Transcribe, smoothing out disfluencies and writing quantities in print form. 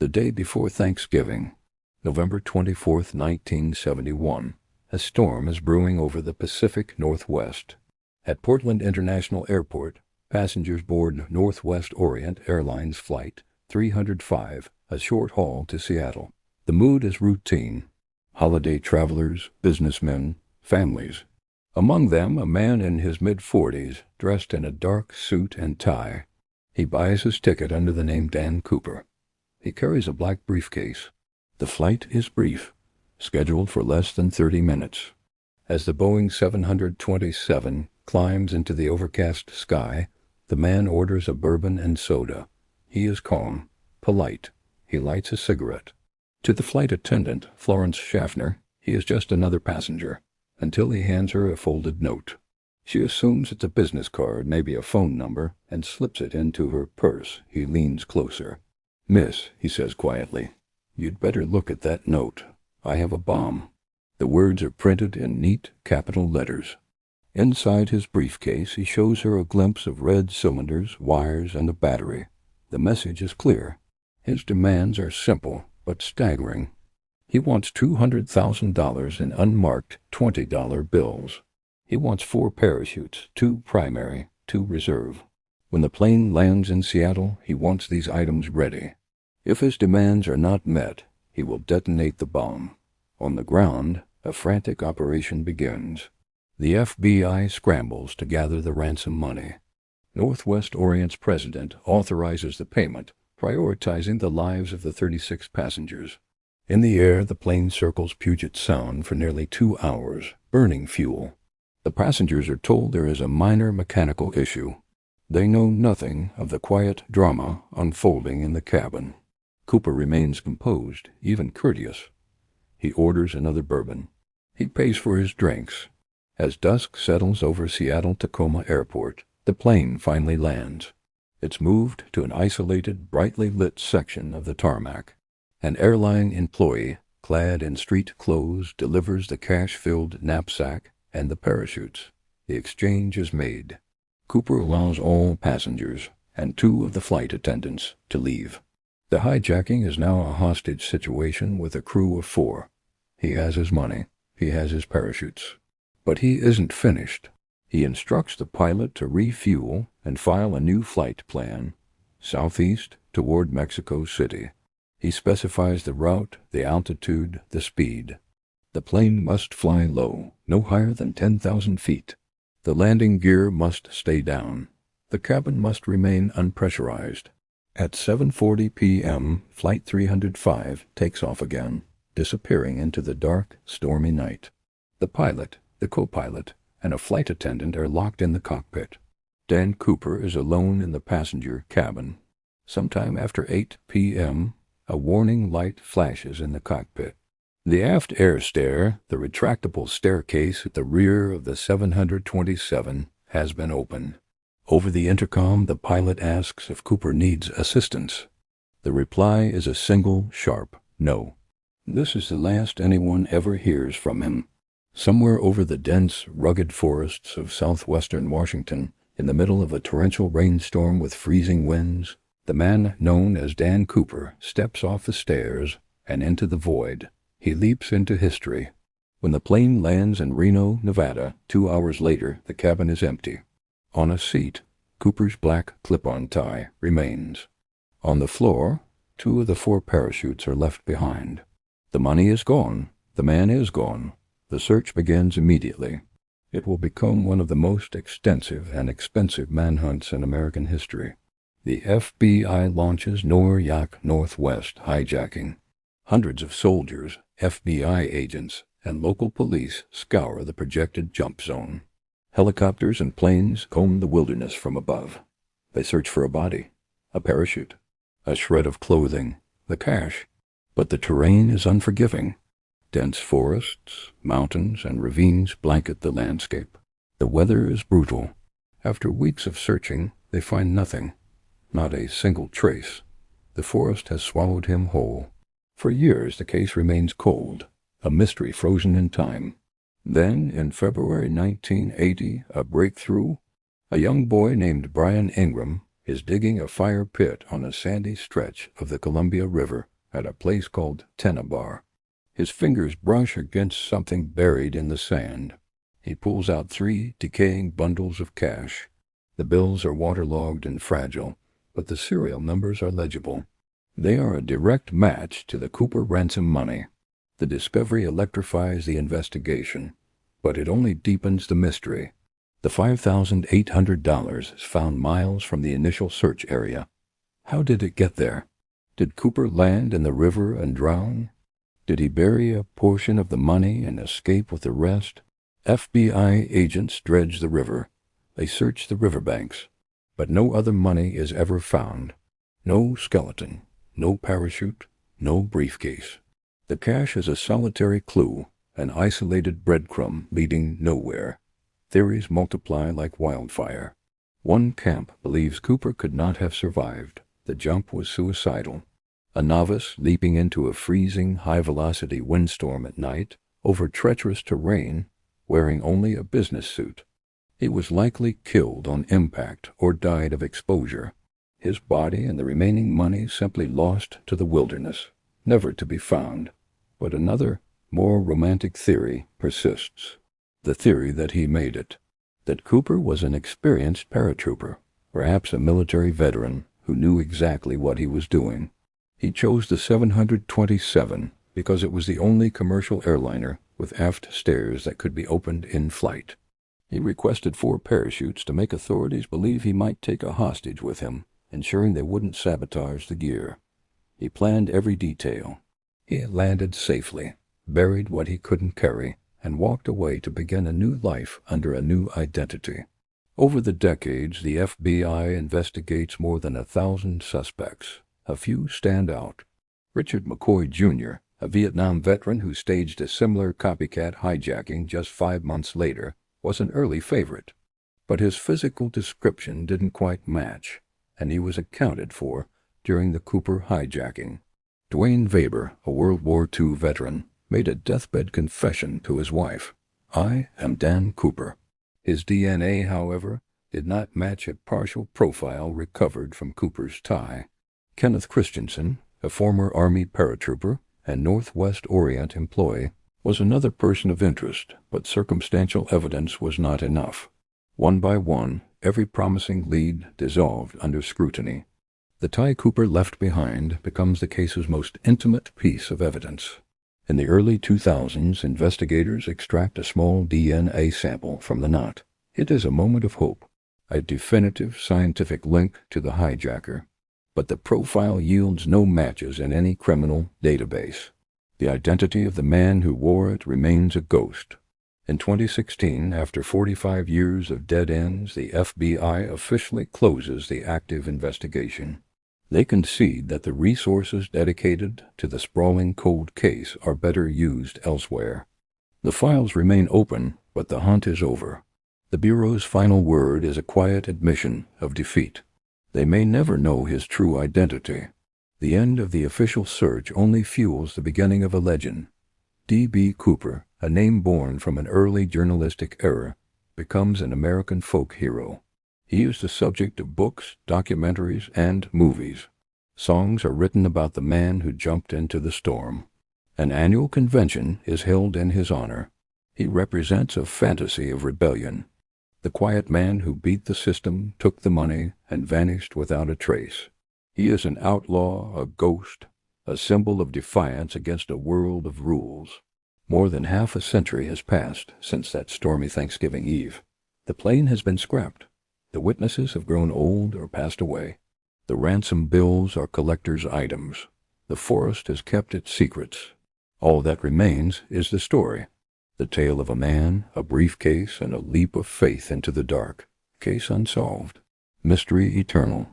The day before Thanksgiving, November 24th, 1971, a storm is brewing over the Pacific Northwest. At Portland International Airport, passengers board Northwest Orient Airlines Flight 305, a short haul to Seattle. The mood is routine. Holiday travelers, businessmen, families. Among them, a man in his mid-40s, dressed in a dark suit and tie. He buys his ticket under the name Dan Cooper. He carries a black briefcase. The flight is brief, scheduled for less than 30 minutes. As the Boeing 727 climbs into the overcast sky, the man orders a bourbon and soda. He is calm, polite. He lights a cigarette. To the flight attendant, Florence Schaffner, he is just another passenger, until he hands her a folded note. She assumes it's a business card, maybe a phone number, and slips it into her purse. He leans closer. "Miss," he says quietly, "you'd better look at that note. I have a bomb." The words are printed in neat capital letters. Inside his briefcase, he shows her a glimpse of red cylinders, wires, and a battery. The message is clear. His demands are simple, but staggering. He wants $200,000 in unmarked $20 bills. He wants 4 parachutes, 2 primary, 2 reserve. When the plane lands in Seattle, he wants these items ready. If his demands are not met, he will detonate the bomb. On the ground, a frantic operation begins. The FBI scrambles to gather the ransom money. Northwest Orient's president authorizes the payment, prioritizing the lives of the 36 passengers. In the air, the plane circles Puget Sound for nearly 2 hours, burning fuel. The passengers are told there is a minor mechanical issue. They know nothing of the quiet drama unfolding in the cabin. Cooper remains composed, even courteous. He orders another bourbon. He pays for his drinks. As dusk settles over Seattle-Tacoma Airport, the plane finally lands. It's moved to an isolated, brightly lit section of the tarmac. An airline employee, clad in street clothes, delivers the cash-filled knapsack and the parachutes. The exchange is made. Cooper allows all passengers and 2 of the flight attendants to leave. The hijacking is now a hostage situation with a crew of 4. He has his money. He has his parachutes. But he isn't finished. He instructs the pilot to refuel and file a new flight plan, southeast toward Mexico City. He specifies the route, the altitude, the speed. The plane must fly low, no higher than 10,000 feet. The landing gear must stay down. The cabin must remain unpressurized. At 7:40 p.m., Flight 305 takes off again, disappearing into the dark, stormy night. The pilot, the co-pilot, and a flight attendant are locked in the cockpit. Dan Cooper is alone in the passenger cabin. Sometime after 8 p.m., a warning light flashes in the cockpit. The aft air stair, the retractable staircase at the rear of the 727, has been opened. Over the intercom, the pilot asks if Cooper needs assistance. The reply is a single, sharp no. This is the last anyone ever hears from him. Somewhere over the dense, rugged forests of southwestern Washington, in the middle of a torrential rainstorm with freezing winds, the man known as Dan Cooper steps off the stairs and into the void. He leaps into history. When the plane lands in Reno, Nevada, 2 hours later, the cabin is empty. On a seat, Cooper's black clip-on tie remains. On the floor, 2 of the 4 parachutes are left behind. The money is gone. The man is gone. The search begins immediately. It will become one of the most extensive and expensive manhunts in American history. The FBI launches Nor-Yak Northwest hijacking. Hundreds of soldiers, FBI agents, and local police scour the projected jump zone. Helicopters and planes comb the wilderness from above. They search for a body, a parachute, a shred of clothing, the cash. But the terrain is unforgiving. Dense forests, mountains, and ravines blanket the landscape. The weather is brutal. After weeks of searching, they find nothing, not a single trace. The forest has swallowed him whole. For years the case remains cold, a mystery frozen in time. Then, in February 1980, a breakthrough. A young boy named Brian Ingram, is digging a fire pit on a sandy stretch of the Columbia River at a place called Tennebar. His fingers brush against something buried in the sand. He pulls out 3 decaying bundles of cash. The bills are waterlogged and fragile, but the serial numbers are legible. They are a direct match to the Cooper ransom money. The discovery electrifies the investigation, but it only deepens the mystery. The $5,800 is found miles from the initial search area. How did it get there? Did Cooper land in the river and drown? Did he bury a portion of the money and escape with the rest? FBI agents dredge the river. They search the riverbanks, but no other money is ever found. No skeleton, no parachute, no briefcase. The cache is a solitary clue, an isolated breadcrumb leading nowhere. Theories multiply like wildfire. One camp believes Cooper could not have survived. The jump was suicidal. A novice leaping into a freezing, high-velocity windstorm at night over treacherous terrain, wearing only a business suit. He was likely killed on impact or died of exposure. His body and the remaining money simply lost to the wilderness, never to be found. But another, more romantic theory persists. The theory that he made it. That Cooper was an experienced paratrooper, perhaps a military veteran who knew exactly what he was doing. He chose the 727 because it was the only commercial airliner with aft stairs that could be opened in flight. He requested 4 parachutes to make authorities believe he might take a hostage with him, ensuring they wouldn't sabotage the gear. He planned every detail. He landed safely, buried what he couldn't carry, and walked away to begin a new life under a new identity. Over the decades, the FBI investigates more than 1,000 suspects. A few stand out. Richard McCoy, Jr., a Vietnam veteran who staged a similar copycat hijacking just 5 months later, was an early favorite. But his physical description didn't quite match, and he was accounted for during the Cooper hijacking. Dwayne Weber, a World War II veteran, made a deathbed confession to his wife. "I am Dan Cooper." His DNA, however, did not match a partial profile recovered from Cooper's tie. Kenneth Christensen, a former Army paratrooper and Northwest Orient employee, was another person of interest, but circumstantial evidence was not enough. One by one, every promising lead dissolved under scrutiny. The tie Cooper left behind becomes the case's most intimate piece of evidence. In the early 2000s, investigators extract a small DNA sample from the knot. It is a moment of hope, a definitive scientific link to the hijacker. But the profile yields no matches in any criminal database. The identity of the man who wore it remains a ghost. In 2016, after 45 years of dead ends, the FBI officially closes the active investigation. They concede that the resources dedicated to the sprawling cold case are better used elsewhere. The files remain open, but the hunt is over. The Bureau's final word is a quiet admission of defeat. They may never know his true identity. The end of the official search only fuels the beginning of a legend. D.B. Cooper, a name born from an early journalistic era, becomes an American folk hero. He is the subject of books, documentaries, and movies. Songs are written about the man who jumped into the storm. An annual convention is held in his honor. He represents a fantasy of rebellion. The quiet man who beat the system, took the money, and vanished without a trace. He is an outlaw, a ghost, a symbol of defiance against a world of rules. More than half a century has passed since that stormy Thanksgiving Eve. The plane has been scrapped. The witnesses have grown old or passed away. The ransom bills are collector's items. The forest has kept its secrets. All that remains is the story. The tale of a man, a briefcase, and a leap of faith into the dark. Case unsolved. Mystery eternal.